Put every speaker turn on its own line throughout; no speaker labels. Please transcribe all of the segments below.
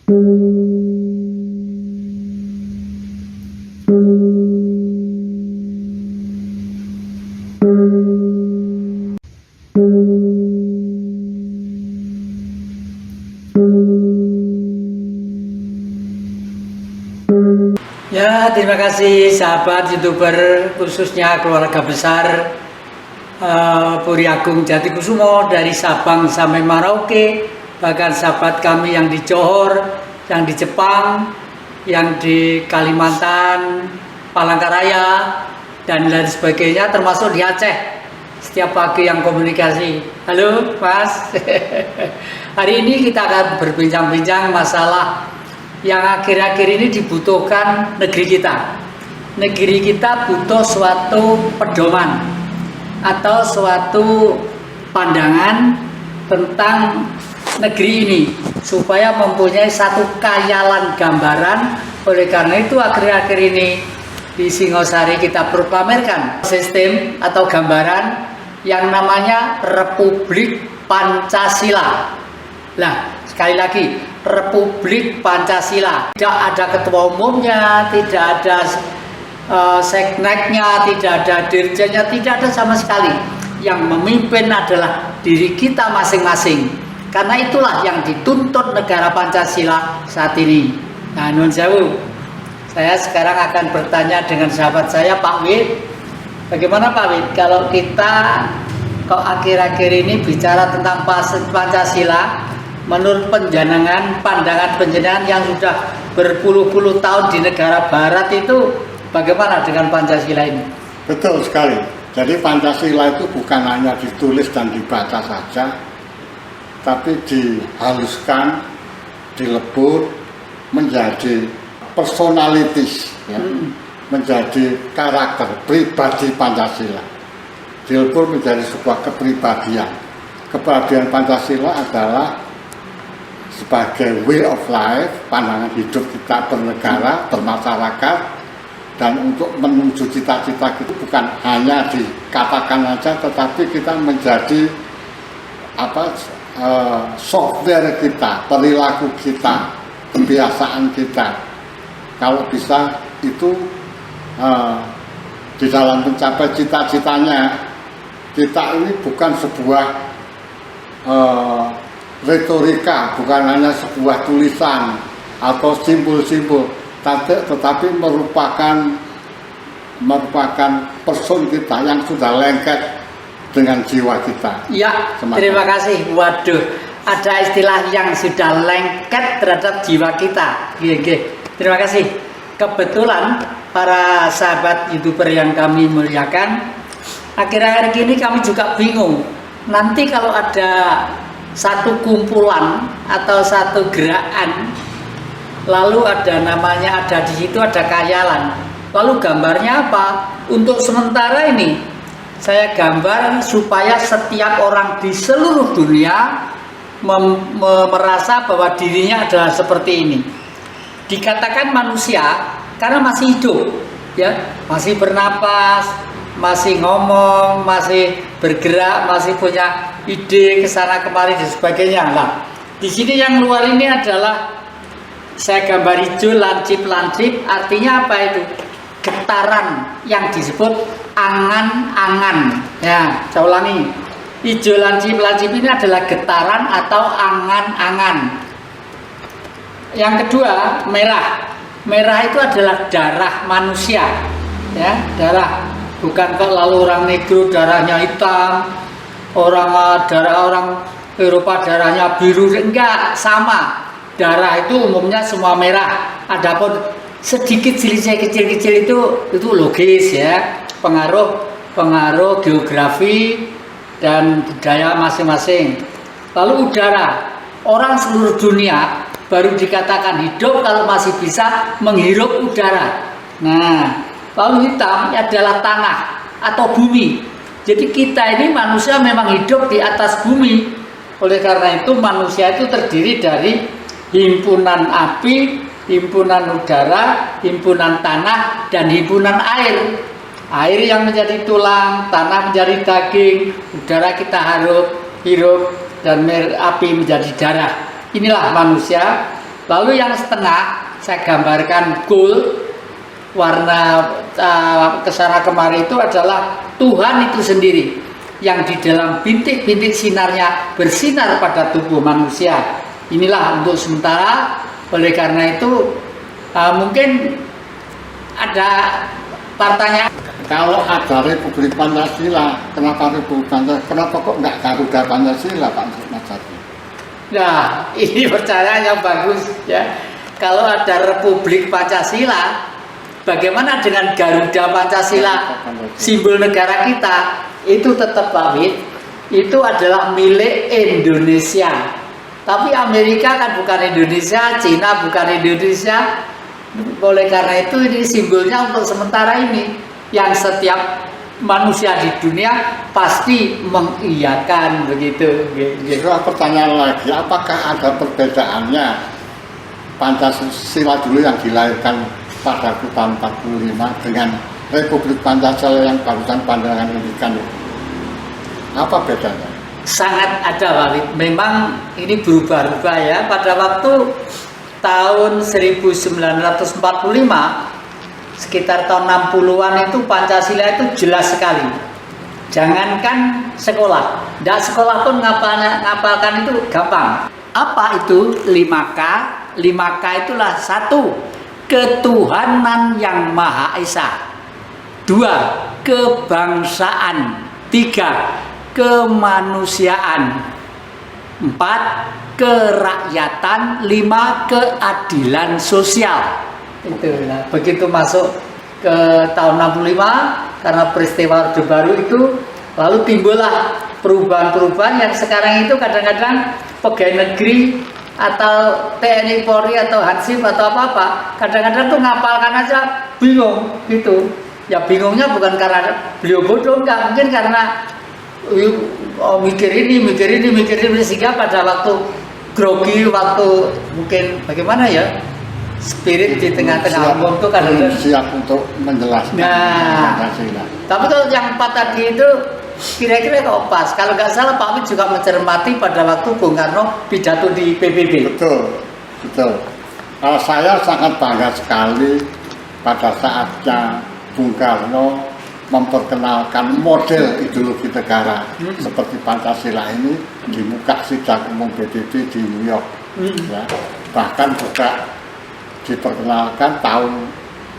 Ya, terima kasih sahabat YouTuber, khususnya keluarga besar Puri Agung Jatikusumo dari Sabang sampai Merauke, bahkan sahabat kami yang di Johor, yang di Jepang, yang di Kalimantan, Palangkaraya, dan lain sebagainya, termasuk di Aceh. Setiap pagi yang komunikasi. Halo Mas. Hari ini kita akan berbincang-bincang masalah yang akhir-akhir ini dibutuhkan negeri kita. Negeri kita butuh suatu pedoman atau suatu pandangan tentang negeri ini supaya mempunyai satu khayalan gambaran. Oleh karena itu akhir-akhir ini di Singosari kita proklamirkan sistem atau gambaran yang namanya Republik Pancasila. Nah, sekali lagi, Republik Pancasila. Tidak ada ketua umumnya, tidak ada sekneknya, tidak ada dirjennya, tidak ada sama sekali. Yang memimpin adalah diri kita masing-masing. Karena itulah yang dituntut negara Pancasila saat ini. Nah, nun sewu, saya sekarang akan bertanya dengan sahabat saya, Pak Wid. Bagaimana Pak Wid, kalau kita kok akhir-akhir ini bicara tentang Pancasila, menurut pandangan penjenengan yang sudah berpuluh-puluh tahun di negara barat itu, bagaimana dengan Pancasila ini?
Betul sekali. Jadi Pancasila itu bukan hanya ditulis dan dibaca saja, tapi dihaluskan, dilebur menjadi personalitis, ya, menjadi karakter pribadi Pancasila. Dilebur menjadi sebuah kepribadian. Kepribadian Pancasila adalah sebagai way of life, pandangan hidup kita bernegara, bermasyarakat, dan untuk menuju cita-cita itu bukan hanya dikatakan saja, tetapi kita menjadi software kita, perilaku kita, kebiasaan kita. Kalau bisa itu di dalam mencapai cita-citanya, kita ini bukan sebuah retorika, bukan hanya sebuah tulisan atau simbol-simbol, tetapi merupakan person kita yang sudah lengket dengan jiwa kita.
Ya, terima kasih. Waduh, ada istilah yang sudah lengket terhadap jiwa kita. Terima kasih. Kebetulan para sahabat YouTuber yang kami muliakan, akhir-akhir ini kami juga bingung. Nanti kalau ada satu kumpulan atau satu gerakan, lalu ada namanya, ada di situ ada khayalan, lalu gambarnya apa? Untuk sementara ini saya gambar supaya setiap orang di seluruh dunia merasa bahwa dirinya adalah seperti ini. Dikatakan manusia karena masih hidup, ya, masih bernapas, masih ngomong, masih bergerak, masih punya ide kesana kemari dan sebagainya. Nah, di sini yang luar ini adalah saya gambar hijau lancip-lancip, artinya apa itu? Getaran yang disebut angan-angan. Ya, saya ulangi. Hijau lancip-lancip ini adalah getaran atau angan-angan. Yang kedua, merah. Merah itu adalah darah manusia, ya, darah. Bukan kok lalu orang negro darahnya hitam, darah orang Eropa darahnya biru, enggak, sama. Darah itu umumnya semua merah. Adapun sedikit selisih kecil-kecil itu logis, ya, pengaruh geografi dan budaya masing-masing. Lalu udara, orang seluruh dunia baru dikatakan hidup kalau masih bisa menghirup udara. Nah, lalu hitam adalah tanah atau bumi. Jadi kita ini manusia memang hidup di atas bumi. Oleh karena itu manusia itu terdiri dari himpunan api, himpunan udara, himpunan tanah, dan himpunan air. Air yang menjadi tulang, tanah menjadi daging, udara kita hirup, dan api menjadi darah. Inilah manusia. Lalu yang setengah saya gambarkan gold, warna kesana kemari itu adalah Tuhan itu sendiri yang di dalam bintik-bintik sinarnya bersinar pada tubuh manusia. Inilah untuk sementara. Oleh karena itu mungkin ada pertanyaan.
Kalau ada Republik Pancasila, kenapa Republik Pancasila? Kenapa kok nggak Garuda Pancasila, Pak Mas Jati?
Nah, ini pertanyaan yang bagus ya. Kalau ada Republik Pancasila, bagaimana dengan Garuda Pancasila, simbol negara kita? Itu tetap pamit, itu adalah milik Indonesia. Tapi Amerika kan bukan Indonesia, Cina bukan Indonesia. Oleh karena itu ini simbolnya untuk sementara ini, yang setiap manusia di dunia pasti mengiyakan begitu.
Pertanyaan lagi, apakah ada perbedaannya Pancasila dulu yang dilahirkan pada tahun 45 dengan Republik Pancasila yang barusan pandangan pendidikan itu? Apa bedanya?
Sangat ada, Walid. Memang ini berubah-ubah ya. Pada waktu tahun 1945, sekitar tahun 60-an itu Pancasila itu jelas sekali. Jangankan sekolah, tidak sekolah pun ngapalkan itu gampang. Apa itu 5K? 5K itulah: 1. Ketuhanan yang Maha Esa. 2. Kebangsaan. 3. Kemanusiaan. 4. Kerakyatan. 5. Keadilan sosial. Itu. Nah, begitu masuk ke tahun 65, karena peristiwa Orde Baru itu, lalu timbullah perubahan-perubahan yang sekarang itu kadang-kadang pegawai negeri atau TNI Polri atau Hansip atau apa-apa, kadang-kadang tuh ngapalkan aja bingung gitu. Ya bingungnya bukan karena beliau bodoh, enggak, mungkin karena mikir ini sehingga pada waktu grogi, waktu mungkin bagaimana ya, spirit di tengah-tengah umum itu kadang-kadang
siap untuk menjelaskan.
Nah, tapi kalau yang 4 tadi itu kira-kira kok pas. Kalau nggak salah Pak Wid juga mencermati pada waktu Bung Karno pidato di PBB.
Betul, betul. Saya sangat bangga sekali pada saatnya Bung Karno memperkenalkan model ideologi negara seperti Pancasila ini di muka sidang umum PBB di New York. Ya. Bahkan juga diperkenalkan tahun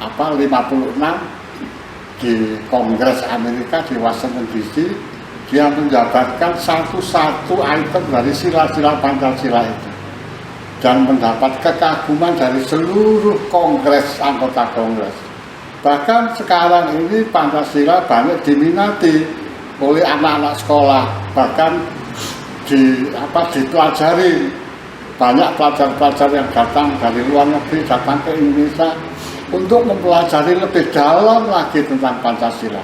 56 di Kongres Amerika di Washington DC. Dia menjabarkan satu-satu item dari sila-sila Pancasila itu dan mendapat kekaguman dari seluruh Kongres, anggota Kongres. Bahkan sekarang ini Pancasila banyak diminati oleh anak-anak sekolah, bahkan dipelajari. Banyak pelajar-pelajar yang datang dari luar negeri, datang ke Indonesia untuk mempelajari lebih dalam lagi tentang Pancasila.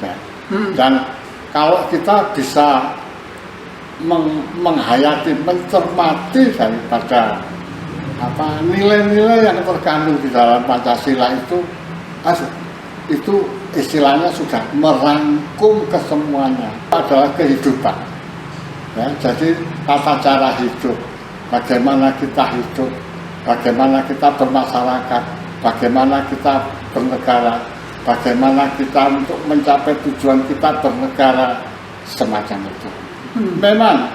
Nah, dan kalau kita bisa menghayati, mencermati daripada nilai-nilai yang terkandung di dalam Pancasila itu istilahnya sudah merangkum kesemuanya, adalah kehidupan. Ya, jadi tata cara hidup. Bagaimana kita hidup, bagaimana kita bermasyarakat, bagaimana kita bernegara, bagaimana kita untuk mencapai tujuan kita bernegara, semacam itu. Memang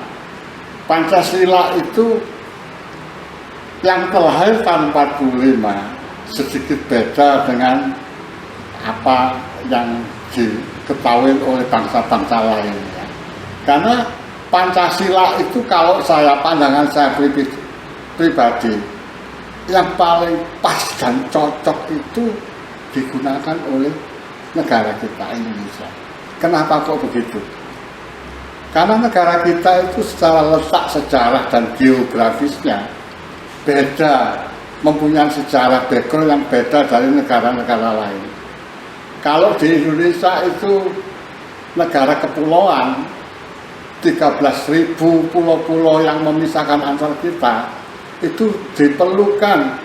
Pancasila itu yang terlahir tahun 45 sedikit beda dengan apa yang diketahui oleh bangsa-bangsa lain. Ya. Karena Pancasila itu kalau pandangan saya pribadi, yang paling pas dan cocok itu digunakan oleh negara kita Indonesia. Kenapa kok begitu? Karena negara kita itu secara letak sejarah dan geografisnya beda, mempunyai sejarah background yang beda dari negara-negara lain. Kalau di Indonesia itu negara kepulauan, 13.000 pulau-pulau yang memisahkan antar kita, itu diperlukan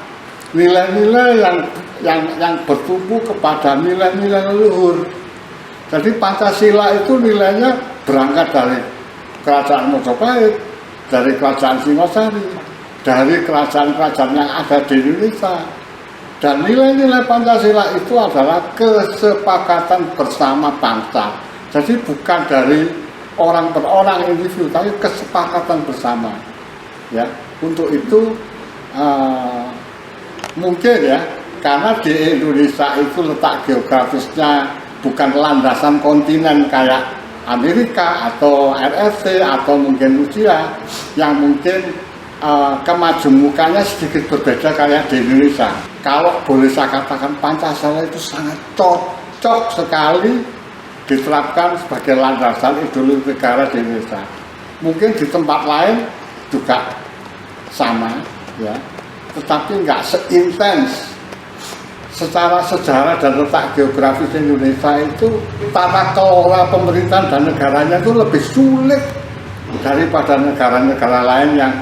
nilai-nilai yang bertumbuh kepada nilai-nilai leluhur. Jadi Pancasila itu nilainya berangkat dari Kerajaan Majapahit, dari Kerajaan Singosari, dari kerajaan-kerajaan yang ada di Indonesia. Dan nilai-nilai Pancasila itu adalah kesepakatan bersama bangsa. Jadi bukan dari orang per orang individu, tapi kesepakatan bersama. Ya, untuk itu mungkin ya, karena di Indonesia itu letak geografisnya bukan landasan kontinen kayak Amerika atau RRC atau mungkin Rusia, yang mungkin kemajemukannya sedikit berbeda kayak di Indonesia. Kalau boleh saya katakan, Pancasila itu sangat cocok sekali diterapkan sebagai landasan ideologi negara di Indonesia. Mungkin di tempat lain juga sama, ya, tetapi nggak seintens. Secara sejarah dan letak geografis Indonesia itu, tata kelola pemerintahan dan negaranya itu lebih sulit daripada negara-negara lain yang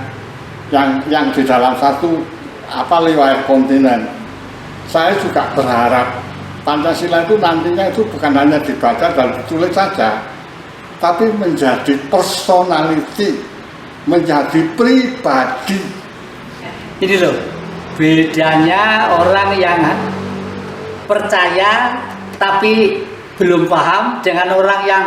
di dalam satu wilayah kontinen. Saya juga berharap Pancasila itu nantinya itu bukan hanya dibaca dan ditulis saja, tapi menjadi personality, menjadi pribadi.
Ini loh bedanya orang yang percaya tapi belum paham dengan orang yang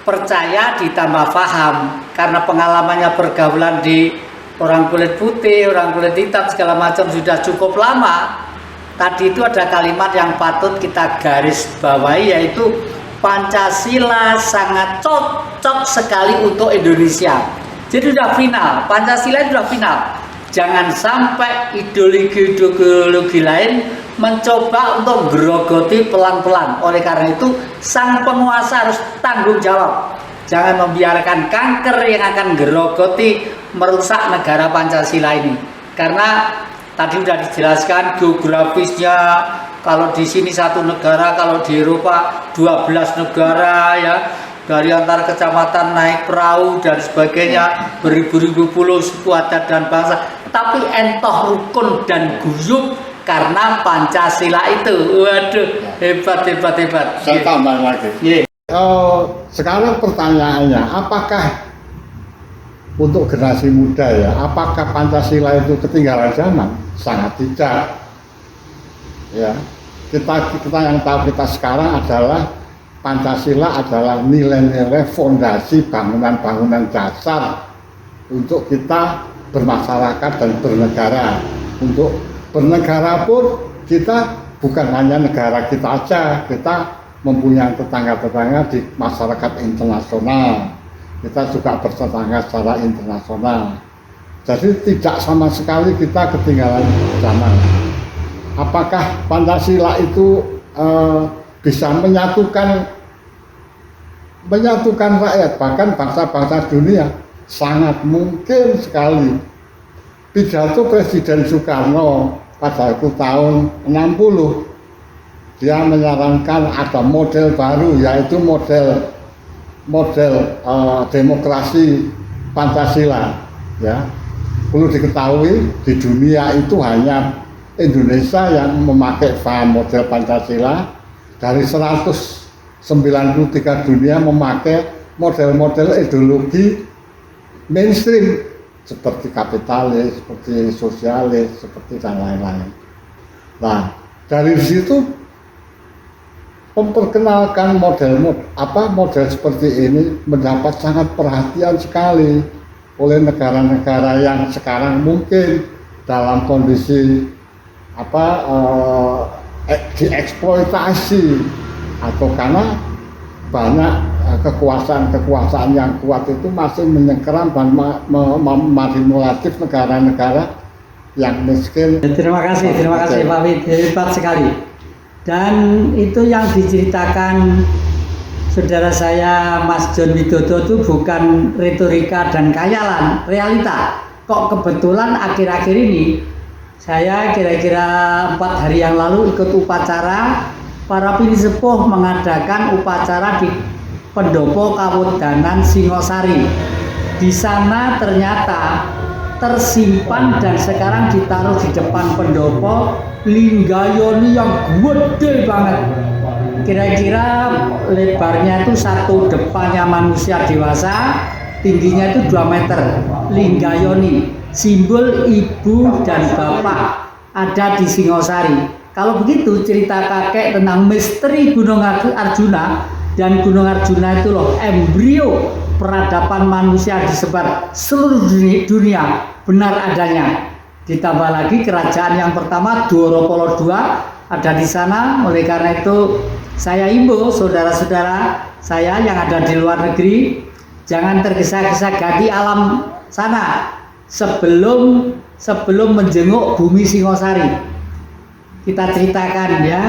percaya ditambah paham, karena pengalamannya pergaulan di orang kulit putih, orang kulit hitam segala macam sudah cukup lama. Tadi itu ada kalimat yang patut kita garis bawahi, yaitu Pancasila sangat cocok sekali untuk Indonesia. Jadi sudah final, Pancasila itu sudah final. Jangan sampai ideologi lain mencoba untuk gerogoti pelan-pelan. Oleh karena itu, sang penguasa harus tanggung jawab. Jangan membiarkan kanker yang akan gerogoti merusak negara Pancasila ini. Karena tadi sudah dijelaskan geografisnya, kalau di sini satu negara, kalau di Eropa 12 negara ya. Dari antar kecamatan naik perahu dan sebagainya, beribu-ribu pulau, suku adat dan bangsa. Tapi entoh rukun dan guyup karena Pancasila itu. Waduh, hebat.
Saya tambah lagi.
Yeah.
Sekarang pertanyaannya, apakah untuk generasi muda ya, apakah Pancasila itu ketinggalan zaman? Sangat tidak. Ya, kita yang tahu kita sekarang adalah Pancasila adalah nilai-nilai fondasi bangunan-bangunan dasar untuk kita bermasyarakat dan bernegara. Untuk bernegara pun kita bukan hanya negara kita aja, kita mempunyai tetangga-tetangga di masyarakat internasional. Kita juga bertetangga secara internasional. Jadi tidak sama sekali kita ketinggalan zaman. Apakah Pancasila itu bisa menyatukan rakyat, bahkan bangsa-bangsa dunia? Sangat mungkin sekali. Pidato Presiden Soekarno pada tahun 60, dia menyarankan ada model baru, yaitu model demokrasi Pancasila. Ya, perlu diketahui di dunia itu hanya Indonesia yang memakai paham model Pancasila. Dari 193 dunia memakai model-model ideologi mainstream seperti kapitalis, seperti sosialis, seperti dan lain-lain. Nah, dari situ memperkenalkan model seperti ini mendapat sangat perhatian sekali oleh negara-negara yang sekarang mungkin dalam kondisi dieksploitasi, atau karena banyak kekuasaan yang kuat itu masih menyengkeram dan memanipulatif negara-negara yang miskin.
Terima kasih Pak Wid, hebat sekali. Dan itu yang diceritakan saudara saya Mas John Widodo itu bukan retorika dan khayalan, realita. Kok kebetulan akhir-akhir ini saya kira-kira 4 hari yang lalu ikut upacara para pini sepuh mengadakan upacara di Pendopo Kawedanan Singosari. Di sana ternyata tersimpan dan sekarang ditaruh di depan pendopo linggayoni yang gede banget. Kira-kira lebarnya itu satu depannya manusia dewasa, tingginya itu 2 meter. Linggayoni simbol ibu dan bapak ada di Singosari. Kalau begitu cerita kakek tentang misteri Gunung Arjuna, dan Gunung Arjuna itu loh embrio peradaban manusia disebar seluruh dunia benar adanya. Ditambah lagi kerajaan yang pertama Dwaropala II ada di sana. Oleh karena itu saya himbau saudara-saudara saya yang ada di luar negeri, jangan tergesa-gesa ganti alam sana sebelum menjenguk bumi Singosari. Kita ceritakan ya.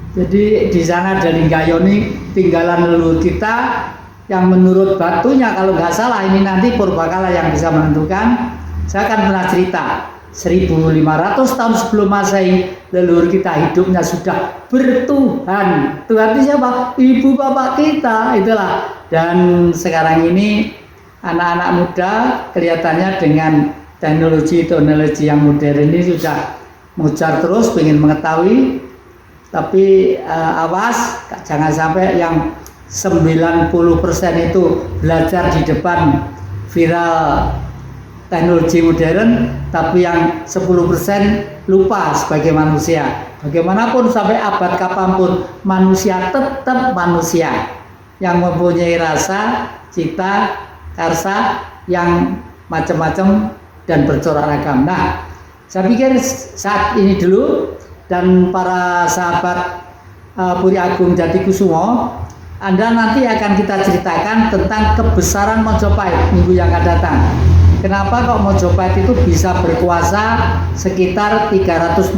Jadi di sana ada Linggayoni, tinggalan leluhur kita yang menurut batunya kalau nggak salah ini nanti Purbakala yang bisa menentukan. Saya akan pernah cerita 1500 tahun sebelum Masehi leluhur kita hidupnya sudah bertuhan. Tuhan itu siapa? Ibu bapak kita, itulah. Dan sekarang ini anak-anak muda kelihatannya dengan teknologi yang modern ini sudah mengejar terus, ingin mengetahui. Tapi awas, jangan sampai yang 90% itu belajar di depan viral teknologi modern, tapi yang 10% lupa sebagai manusia. Bagaimanapun sampai abad kapanpun manusia tetap manusia yang mempunyai rasa, cita, karsa yang macam-macam dan bercorak ragam. Nah, saya pikir saat ini dulu, dan para sahabat Puri Agung Jatikusumo, Anda nanti akan kita ceritakan tentang kebesaran Mojopahit minggu yang akan datang. Kenapa kok Mojopahit itu bisa berkuasa sekitar 341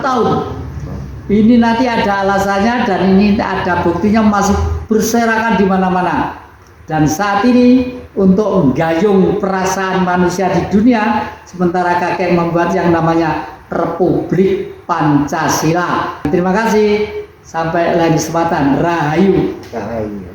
tahun? Ini nanti ada alasannya dan ini ada buktinya masih berserakan di mana-mana. Dan saat ini untuk menggayung perasaan manusia di dunia, sementara kakek membuat yang namanya Republik Pancasila. Terima kasih. Sampai lain kesempatan. Rahayu.
Rahayu.